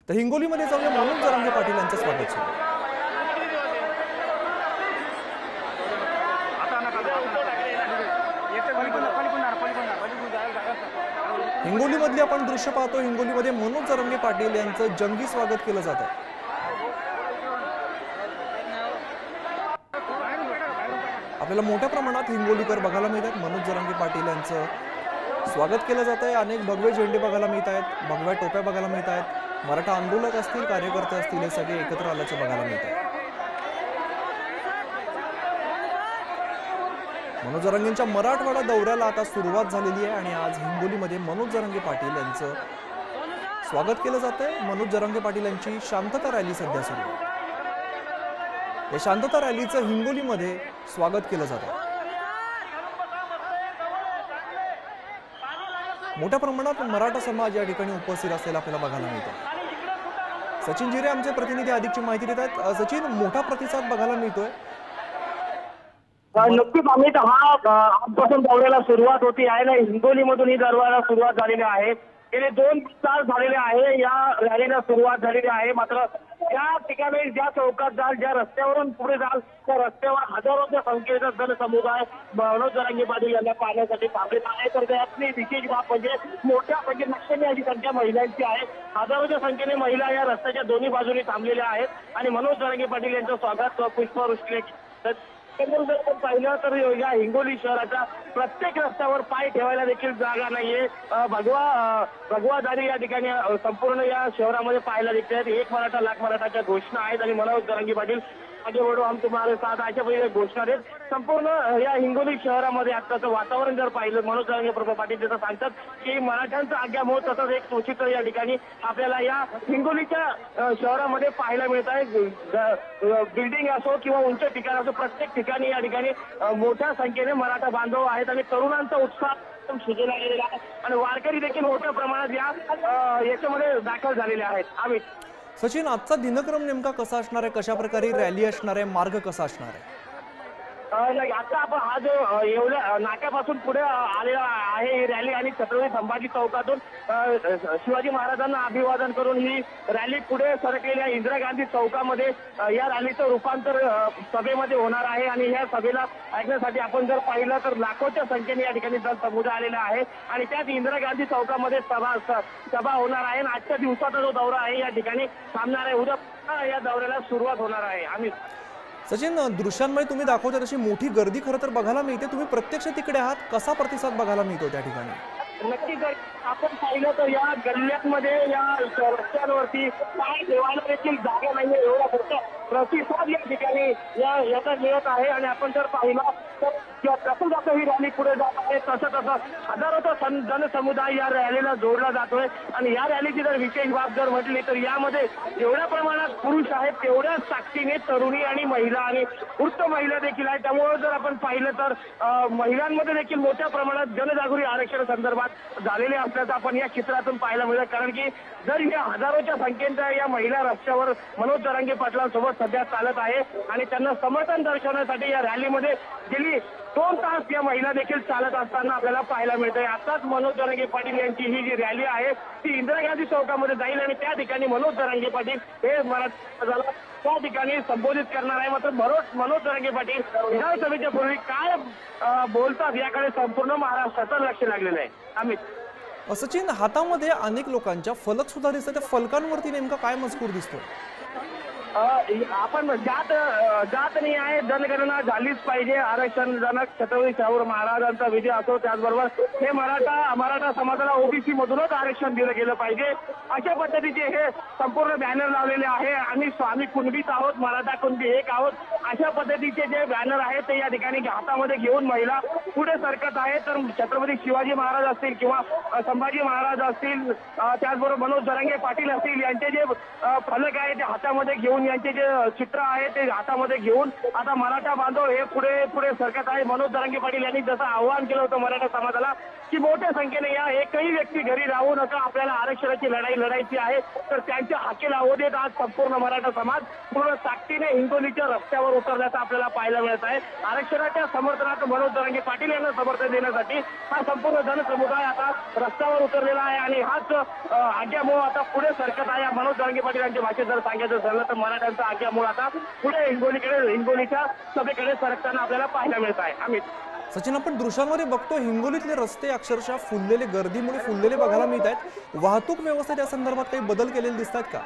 तर हिंगोलीमध्ये जाऊया, मनोज जरांगे पाटील यांचं स्वागत सुरू आहे. हिंगोलीमधली आपण दृश्य पाहतो. हिंगोलीमध्ये मनोज जरांगे पाटील यांचं जंगी स्वागत केलं जात आहे. आपल्याला मोठ्या प्रमाणात हिंगोलीकर बघायला मिळतात. मनोज जरांगे पाटील यांचं स्वागत केलं जात आहे. अनेक भगवे झेंडे बघायला मिळत आहेत, भगव्या टोप्या बघायला मिळत आहेत. मराठा आंदोलक असतील, कार्यकर्ते असतील, हे सगळे एकत्र आल्याचे बघायला मिळत आहे. मनोज जरांगेंच्या मराठवाडा दौऱ्याला आता सुरुवात झालेली आहे आणि आज हिंगोलीमध्ये मनोज जरांगे पाटील यांचं स्वागत केलं जात आहे. मनोज जरांगे पाटील यांची शांतता रॅली सध्या सुरू आहे. या शांतता रॅलीचं हिंगोलीमध्ये स्वागत केलं जात आहे. मोठ्या प्रमाणात मराठा समाज या ठिकाणी उपस्थित असलेला आपल्याला बघायला मिळतो. सचिन जिरे आमचे प्रतिनिधी अधिकची माहिती देत आहेत. सचिन, मोठा प्रतिसाद बघायला मिळतोय. नक्कीच अमित, हा आजपासून दौऱ्याला सुरुवात होती आहे ना. हिंगोलीमधून ही दौऱ्याला सुरुवात झालेली आहे. गेले 2 तास झालेले आहे या रॅलीला सुरुवात झालेली आहे. मात्र ज्या ठिकाणी, ज्या चौकात जाल, ज्या रस्त्यावरून पुढे जाल, त्या रस्त्यावर हजारोच्या संख्येचा जनसमुदाय मनोज जरांगे पाटील यांना पाहण्यासाठी थांबलेला आहे. तर त्यातली विशेष बाब म्हणजे मोठ्या लक्षणीय अशी संख्या महिलांची आहे. हजारोच्या संख्येने महिला या रस्त्याच्या दोन्ही बाजूने थांबलेल्या आहेत आणि मनोज जरांगे पाटील यांचं स्वागत पुष्पवृष्टीने. जर आपण पाहिलं तर या हिंगोली शहराच्या प्रत्येक रस्त्यावर पाय ठेवायला देखील जागा नाहीये. भगवादारी या ठिकाणी संपूर्ण या शहरामध्ये पाहायला दिसत आहेत. एक मराठा लाख मराठाच्या घोषणा आहेत आणि मनोज जरांगे पाटील आगे बढो हम तुम्हारे साथ अशा पहिले घोषणा आहेत. संपूर्ण या हिंगोली शहरामध्ये आताचं वातावरण जर पाहिलं, मनोज जरांगे पाटील तिथं सांगतात की मराठ्यांचं आज्ञामोह तसंच एक चित्र या ठिकाणी आपल्याला या हिंगोलीच्या शहरामध्ये पाहायला मिळत आहे. बिल्डिंग असो किंवा उंच ठिकाण असो, प्रत्येक ठिकाणी या ठिकाणी मोठ्या संख्येने मराठा बांधव आहेत आणि तरुणांचा उत्साह शिजेला गेलेला आहे आणि वारकरी देखील मोठ्या प्रमाणात याच्यामध्ये दाखल झालेले आहेत. आम्ही सचिन, आजचा दिनक्रम नेमका कसा असणार आहे? कशा प्रकारे रॅली असणार आहे? मार्ग कसा असणार आहे? आता आपण हा जो एवढ्या नाक्यापासून पुढे आलेला आहे ही रॅली आणि छत्रपती संभाजी चौकातून शिवाजी महाराजांना अभिवादन करून ही रॅली पुढे सरकलेल्या इंदिरा गांधी चौकामध्ये या रॅलीचं रूपांतर सभेमध्ये होणार आहे आणि या सभेला ऐकण्यासाठी आपण जर पाहिलं तर लाखोच्या संख्येने या ठिकाणी जनसमुदाय आलेला आहे आणि त्यात इंदिरा गांधी चौकामध्ये सभा होणार आहे. आणि आजच्या दिवसाचा जो दौरा आहे या ठिकाणी थांबणार आहे. उद्या या दौऱ्याला सुरुवात होणार आहे. आम्ही सचिन, दृश्यांमध्ये तुम्ही दाखवता तशी मोठी गर्दी खरं तर बघायला मिळते. तुम्ही प्रत्यक्ष तिकडे आहात, कसा प्रतिसाद बघायला मिळतो त्या ठिकाणी? नक्की जर आपण पाहिलं तर या गल्ल्यांमध्ये, या रस्त्यांवरती पाय ठेवायला देखील जागा नाहीये. एवढा मोठा प्रतिसाद या ठिकाणी याचा मिळत आहे आणि आपण जर पाहिलं तर जसं जसं ही रॅली पुढे जात आहे तसं हजारोचा जनसमुदाय या रॅलीला जोडला जातोय. आणि या रॅलीची जर विशेष बाब जर म्हटली तर यामध्ये जेवढ्या प्रमाणात पुरुष आहेत तेवढ्याच ताकदीने तरुणी आणि महिला आणि वृद्ध महिला देखील आहेत. त्यामुळे जर आपण पाहिलं तर महिलांमध्ये देखील मोठ्या प्रमाणात जनजागृती आरक्षण संदर्भात झालेले असल्याचं आपण या चित्रातून पाहायला मिळतं. कारण की जर या हजारोच्या संख्येच्या या महिला रस्त्यावर मनोज जरांगे पाटलांसोबत सध्या चालत आहे आणि त्यांना समर्थन दर्शवण्यासाठी या रॅलीमध्ये गेली 2 तास या महिला देखील चालत असताना आपल्याला पाहायला मिळतंय. आताच मनोज जरांगे पाटील यांची ही जी रॅली आहे ती इंदिरा गांधी चौकामध्ये जाईल आणि त्या ठिकाणी मनोज जरांगे पाटील हे मराठा त्या ठिकाणी संबोधित करणार आहे. मात्र मनोज जरांगे पाटील विधानसभेच्या पूर्वी काय बोलतात याकडे संपूर्ण महाराष्ट्राचं लक्ष लागलेलं आहे. अमित, सचिन, हातामध्ये अनेक लोकांच्या फलक सुद्धा दिसतात. त्या फलकांवरती नेमका काय मजकूर दिसतो? आपण जात नाही आहे, जनगणना झालीच पाहिजे, आरक्षण जनक छत्रपती शाहू महाराजांचा विजय असो, त्याचबरोबर हे मराठा समाजाला ओबीसी मधूनच आरक्षण दिलं गेलं पाहिजे, अशा पद्धतीचे हे संपूर्ण बॅनर लावलेले आहे. आम्ही कुणबीच आहोत, मराठा कुणबी एक आहोत, अशा पद्धतीचे जे बॅनर आहेत ते या ठिकाणी हातामध्ये घेऊन महिला पुढे सरकत आहेत. तर छत्रपती शिवाजी महाराज असतील किंवा संभाजी महाराज असतील, त्याचबरोबर मनोज जरांगे पाटील असतील, यांचे जे फलक आहे ते हातामध्ये घेऊन, यांचे जे चित्र आहे ते हातामध्ये घेऊन आता मराठा बांधव हे पुढे सरकत आहे. मनोज जरांगे पाटील यांनी जसं आव्हान केलं होतं मराठा समाजाला की मोठ्या संख्येने या एकही व्यक्ती घरी राहू नका, आपल्याला आरक्षणाची लढाई लढायची आहे. तर त्यांच्या हाकेला आहो देत आज संपूर्ण मराठा समाज पूर्ण ताकदीने हिंगोलीच्या रस्त्यावर उतरल्याचं आपल्याला पाहायला मिळत आहे. आरक्षणाच्या समर्थनार्थ मनोज जरांगे पाटील यांना समर्थन देण्यासाठी हा संपूर्ण जनसमुदाय आता रस्त्यावर उतरलेला आहे आणि हाच आज्ञामूळ आता पुढे सरकत आहे. मनोज जरांगे पाटील यांच्या भाषेत जर सांगायचं झालं तर मराठ्यांचा आज्ञामूळ आता पुढे हिंगोलीच्या सभेकडे सरकताना आपल्याला पाहायला मिळत आहे. अमित, सचिन, आपण दृश्यांमध्ये बघतो हिंगोलीतले रस्ते अक्षरशः फुललेले, गर्दीमुळे फुललेले बघायला मिळत आहेत. वाहतूक व्यवस्थेत या संदर्भात काही बदल केलेले दिसतात का?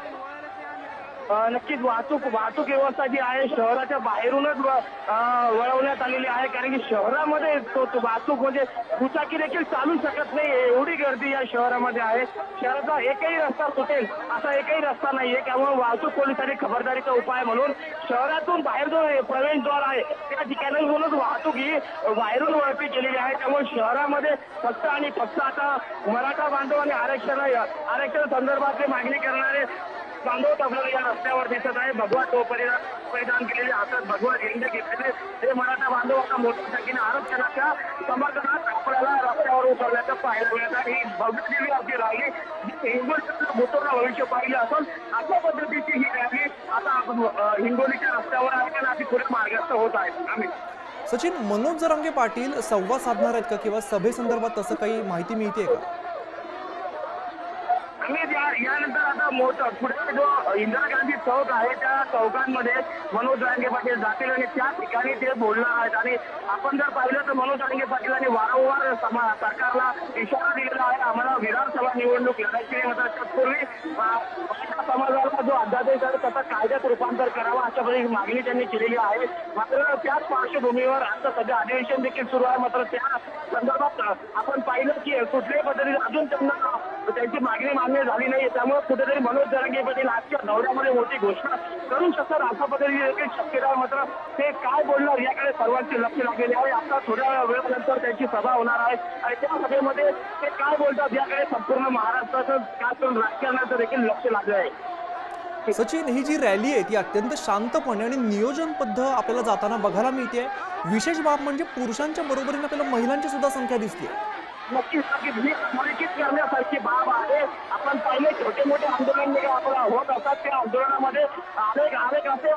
नक्कीच वाहतूक व्यवस्था जी आहे शहराच्या बाहेरूनच वळवण्यात आलेली आहे. कारण की शहरामध्ये वाहतूक म्हणजे दुचाकी देखील चालू शकत नाही, एवढी गर्दी या शहरामध्ये आहे. शहराचा एकही रस्ता सुटेल असा एकही रस्ता नाहीये. त्यामुळे वाहतूक पोलिसांनी खबरदारीचा उपाय म्हणून शहरातून बाहेर जो प्रवेशद्वार आहे त्या ठिकाणाहूनच वाहतूक ही बाहेरून वळती केलेली आहे. त्यामुळे शहरामध्ये फक्त आणि फक्त आता मराठा बांधव आणि आरक्षण संदर्भातली मागणी करणारे बांधव आपल्याला या रस्त्यावर दिसत आहे. भगवा टोप परिधान केलेले, हातात भगवा झेंडे घेतलेले हे मराठा बांधव आता मोठ्या संख्येने आरक्षणाच्या समर्थनात आपल्याला रस्त्यावर उतरल्याचं पाहायला मिळत आहे. ही भव्य दिव्य आपली रॅली हिंगोलीचं भूतपूर्व भविष्य पाहिलं असून अशा पद्धतीची ही रॅली आता आपण हिंगोलीच्या रस्त्यावर आहे आणि अशी पुढे मार्गस्थ होत आहे. आम्ही सचिन, मनोज जरांगे पाटील संवाद साधणार आहेत का किंवा सभेसंदर्भात तसं काही माहिती मिळते का? यानंतर आता मोठं पुढे जो इंदिरा गांधी चौक आहे त्या चौकांमध्ये मनोज जरांगे पाटील जातील आणि त्या ठिकाणी ते बोलणार आहेत. आणि आपण जर पाहिलं तर मनोज जरांगे पाटीलांनी वारंवार सरकारला इशारा दिलेला आहे, आम्हाला विधानसभा निवडणूक लढायची आहे. मात्र तत्पूर्वी मराठा समाजाला जो अध्यादेश आहे त्याचा कायद्यात रूपांतर करावा अशा प्रकारे मागणी त्यांनी केलेली आहे. मात्र त्याच पार्श्वभूमीवर आता सध्या अधिवेशन देखील सुरू आहे. मात्र त्या संदर्भात आपण पाहिलं की कुठल्याही पद्धतीने अजून त्यांना त्यांची मागणी मान्य झाली नाही. त्यामुळे कुठेतरी मनोज जरांगे पाटील आजच्या दौऱ्यामध्ये मोठी घोषणा करू शकतात अशा पद्धतीने देखील शक्यता आहे. मात्र ते काय बोलणार याकडे सर्वांचे लक्ष लागलेले आहे. आता थोड्या वेळानंतर त्यांची सभा होणार आहे आणि त्या सभेमध्ये ते काय बोलतात याकडे संपूर्ण महाराष्ट्राचं खास राजकारणाचं देखील लक्ष लागलं आहे. सचिन, ही जी रॅली आहे ती अत्यंत शांतपणे आणि नियोजनबद्ध आपल्याला जाताना बघायला मिळते. विशेष बाब म्हणजे पुरुषांच्या बरोबरीने आपल्याला महिलांची सुद्धा संख्या दिसते. नक्कीच ही अधोरेखित करण्यासारखी बाब आहे. आपण पहिले छोटे मोठे आंदोलन आपण होत असतात त्या आंदोलनामध्ये अनेक असे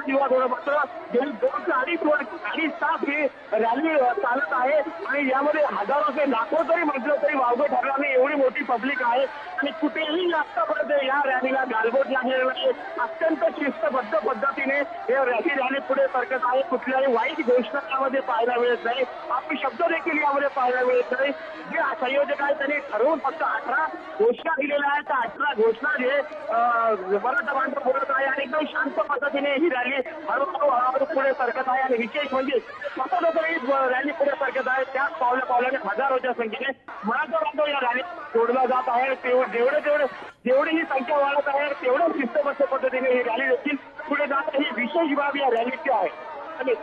विवाद होत. मात्र गेली 2 ते 2.5 तास ही रॅली चालत आहे आणि यामध्ये हजारो ते लाखो जरी म्हटलं तरी वावगं ठरलं नाही, एवढी मोठी पब्लिक आहे. आणि कुठेही आतापर्यंत या रॅलीला गालबोट लागलेला नाही. अत्यंत शिस्तबद्ध पद्धतीने हे रॅली पुढे सरकत आहे. कुठल्याही वाईट घोषणा यामध्ये पाहायला मिळत नाही, आपले शब्द देखील यामध्ये पाहायला मिळत नाही. जे संयोजक आहेत त्यांनी ठरवून फक्त 18 घोषणा दिलेल्या आहेत. त्या 18 घोषणा जे मराठा बांधव बोलत आहे आणि एकदम शांत पद्धतीने ही रॅली हळूहळू पुढे सरकत आहे. आणि विशेष म्हणजे स्वतंत्र रॅली पुढे सरकत आहे. त्याच पावलाने हजारोच्या संख्येने मराठा बांधव या रॅलीत जोडला जात आहे. जेवढी ही संख्या वाढत आहे तेवढं शिस्तबद्ध पद्धतीने ही रॅली देखील पुढे जात आहे. ही विशेष बाब या रॅलीची आहे.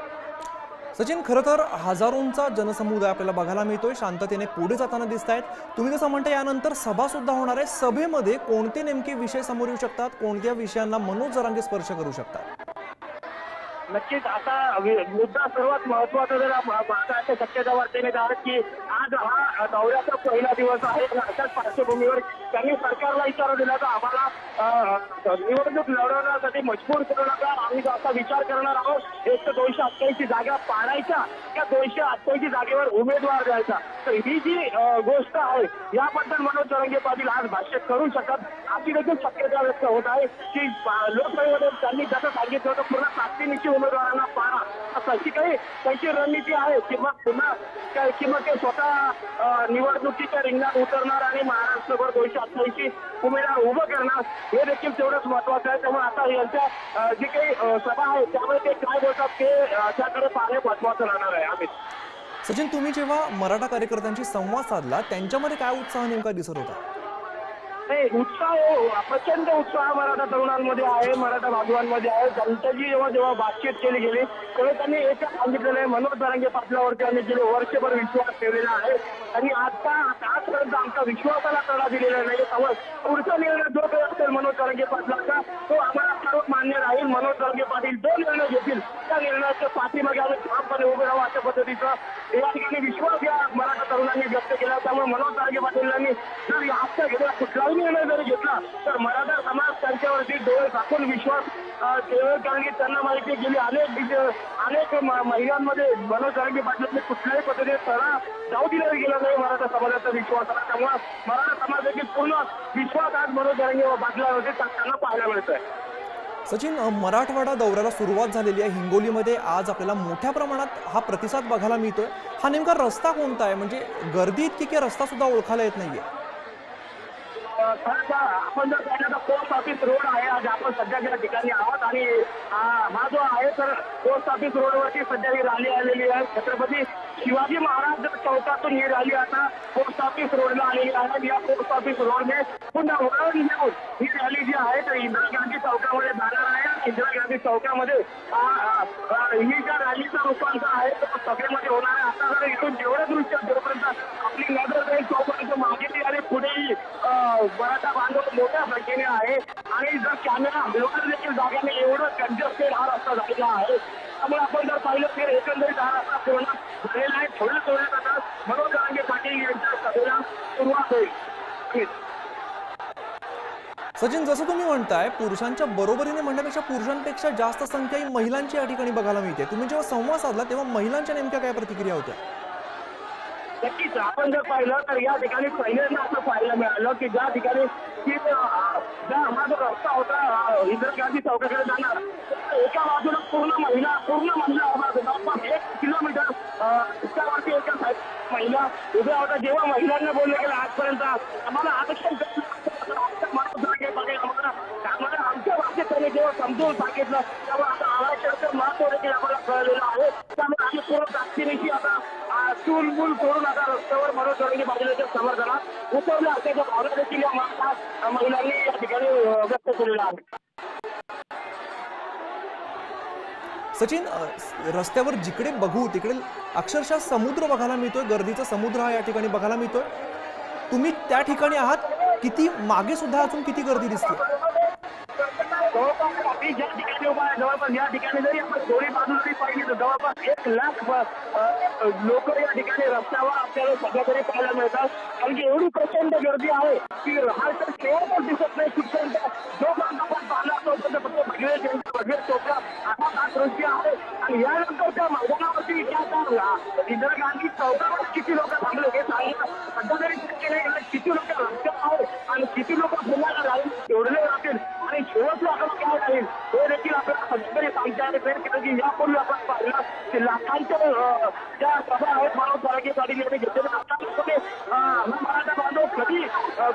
सचिन, खरं तर हजारोंचा जनसमुदाय आपल्याला बघायला मिळतोय, शांततेने पुढे जाताना दिसत आहेत. तुम्ही जसं म्हणता यानंतर सभा सुद्धा होणार आहे. सभेमध्ये कोणते नेमके विषय समोर येऊ शकतात, कोणत्या विषयांना मनोज जरांगे स्पर्श करू शकतात? नक्कीच आता मुद्दा सर्वात महत्वाचा जर अशा शक्यता वाटते की आज हा दौऱ्याचा पहिला दिवस आहे. अशाच पार्श्वभूमीवर त्यांनी सरकारला इशारा दिला तर आम्हाला निवडणूक लढवण्यासाठी मजबूर करू नका, आम्ही असा विचार करणार आहोत. एक तर 288 जागा पाडायच्या त्या 288 जागेवर उमेदवार द्यायचा. तर ही जी गोष्ट आहे याबद्दल मनोज जरांगे पाटील आज भाष्य करू शकतात अशी देखील शक्यता व्यक्त होत आहे की लोकसभेमध्ये त्यांनी जसं सांगितलं होतं पूर्ण ताकदीनिशी उमेदवारांना पाडा, अशी काही त्यांची रणनीती आहे किंवा ते स्वतः निवडणुकीच्या रिंगणात उतरणार आणि महाराष्ट्रभर 288 उमेदवार उभं करणार हे देखील तेवढंच महत्वाचं आहे. त्यामुळे आता यांच्या जी काही सभा आहे त्यामुळे ते काय बोलतात ते त्याकडे पाहणे महत्वाचं राहणार आहे. अमित, सचिन, तुम्ही जेव्हा मराठा कार्यकर्त्यांशी संवाद साधला त्यांच्यामध्ये काय उत्साह नेमका दिसत होता? उत्साह, प्रचंड उत्साह मराठा तरुणांमध्ये आहे, मराठा बांधवांमध्ये आहे. त्यांच्याशी जेव्हा बातचीत केली गेली तेव्हा त्यांनी एकच सांगितलेलं आहे, मनोज जरांगे पाटलावरती आम्ही गेले वर्षभर विश्वास ठेवलेला आहे आणि आजपर्यंत आमचा विश्वासाला तडा दिलेला नाही. त्यामुळे पुढचा निर्णय जो काही असेल मनोज जरांगे पाटलाचा तो आम्हाला सर्व मान्य राहील. मनोज जरांगे पाटील जो निर्णय घेतील त्या निर्णयाच्या पाठीमागे आम्ही ठामपणे उभे राहू अशा पद्धतीचं या ठिकाणी विश्वास या मराठा तरुणांनी व्यक्त केला. त्यामुळे मनोज जरांगे पाटील यांनी जर याचा घेतला, कुठलाही निर्णय जरी घेतला तर मराठा समाज त्यांच्यावरती डोळे झाकून विश्वास ठेवेल. कारण की त्यांना माहिती गेली अनेक महिन्यांमध्ये मनोज जरांगे पाटलांनी कुठल्याही पद्धतीने तडा जाऊ दिला गेला नाही मराठा समाजाचा विश्वास. त्यामुळे मराठा समाजाची पूर्ण विश्वास आज मनोज जरांगे पाटलावरती त्यांना पाहायला मिळतोय. सचिन, मराठवाडा दौऱ्याला सुरुवात झालेली आहे. हिंगोलीमध्ये आज आपल्याला मोठ्या प्रमाणात हा प्रतिसाद बघायला मिळतोय. हा नेमका रस्ता कोणता आहे? म्हणजे गर्दी इतकी की रस्ता सुद्धा ओळखायला येत नाहीये. आपण जर पाहिलं तर पोस्ट ऑफिस रोड आहे. आज आपण सध्या ज्या ठिकाणी आहोत आणि हा जो आहे तर पोस्ट ऑफिस रोडवरती सध्या ही रॅली आलेली आहे. छत्रपती शिवाजी महाराज चौकातून ही रॅली आता पोस्ट ऑफिस रोडला आलेली आहे. या पोस्ट ऑफिस रोडने पुन्हा वळण घेऊन ही रॅली जी आहे तर इंदिरा गांधी चौकामध्ये जाणार आहे. इंदिरा गांधी चौकामध्ये ही ज्या रॅलीचा रूपांतर आहे तो सभेमध्ये होणार आहे. आता जर इथून जेवढं दृश्य जोपर्यंत आपली नजर जाईल तोपर्यंत मागे आणि पुढेही मराठा बांधव मोठ्या संख्येने आहे आणि जर कॅमेरा हलवण्यात देखील जागा नाही एवढं कंजेस्टेड हा रस्ता झालेला आहे. त्यामुळे आपण जर पाहिलं तर एकंदरीत हा रस्ता पूर्ण झालेला आहे. थोड्या आता मनोज जरांगे पाटील यांच्या सभेला सुरुवात होईल. सचिन, जसं तुम्ही म्हणताय पुरुषांच्या बरोबरीने म्हणण्यापेक्षा पुरुषांपेक्षा जास्त संख्या ही महिलांची या ठिकाणी बघायला मिळते. तुम्ही जेव्हा संवाद साधला तेव्हा महिलांच्या नेमक्या काय प्रतिक्रिया होत्या? नक्कीच आपण जर पाहिलं तर या ठिकाणी पहिल्यांदा असं पाहायला मिळालं की ज्या ठिकाणी हा जो रस्ता होता इंदिरा गांधी चौकाकडे जाणार एका बाजूला पूर्ण महिला जवळपास 1 किलोमीटर त्यावरती एका साईड महिला उभ्या होत्या. जेव्हा महिलांना बोललं गेलं आजपर्यंत आम्हाला आरक्षण आमच्या भाषेत त्यांनी जेव्हा समजून सांगितलं तेव्हा आता आरक्षणाचं महत्व देखील आम्हाला कळलेलं आहे. त्यामुळे आम्ही पूर्ण ताकदीनिशी आता चूलमूल करून आता रस्त्यावर मनोज जरांगे पाटलांच्या समर्थनात उतरले असल्याच्या भावना देखील या मराठा महिलांनी या ठिकाणी व्यक्त केलेल्या आहेत. सचिन, रस्त्यावर जिकडे बघू तिकडे अक्षरशः समुद्र बघायला मिळतोय. गर्दीचा समुद्र हा या ठिकाणी बघायला मिळतोय. तुम्ही त्या ठिकाणी आहात, किती मागे सुद्धा अजून किती गर्दी दिसते? ज्या ठिकाणी उभा आहे जवळपास या ठिकाणी जरी आपण दोन्ही बाजूला जरी पाहिली तर जवळपास 1 लाख लोक या ठिकाणी रस्त्यावर आपल्याला सध्या तरी पाहायला मिळतात. कारण की एवढी प्रचंड गर्दी आहे की हा तर केवळ पण दिसत नाही. शिक्षण जोपर्यंत आपण पाहिला तोपर्यंत फक्त भगवे चोपडा असा हा दृश्य आहे. आणि यानंतर त्या मैदानावरती इंदिरा गांधी चौकावर किती लोक थांबले हे सांगितलं सध्या तरी किती लोक रस्त्यावर आहेत आणि किती लोक पुन्हा राहील एवढे राहतील आणि शेवटला आपण काय राहील हे देखील आपल्याला सगळीकडे सांगता येत नाही. कारण की यापूर्वी आपण पाहिलं की लाखांच्या ज्या सभा आहेत मनोज जरांगे पाटील यांनी घेतलेल्या मराठा बांधव कधी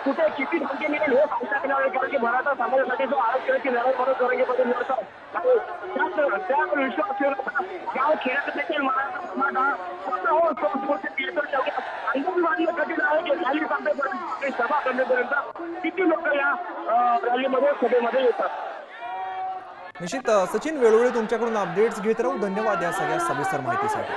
कुठे किती संख्या मिळेल हे सांगता येणार आहे. कारण की मराठा समाजासाठी जो आरक्षणाची लढाई मनोज जरांगे पाटील लढतात त्यात विश्वास ठेवला गाव खेळात देखील मराठा समाज हा अंदाज मानणं कठीण आहे की रॅली संपेपर्यंत सभा करण्यापर्यंत किती लोक या रॅलीमध्ये सभेमध्ये येतात. निश्चित सचिन, वेळोवेळी तुमच्याकडून अपडेट्स घेत राहू. धन्यवाद या सगळ्या सविस्तर माहितीसाठी.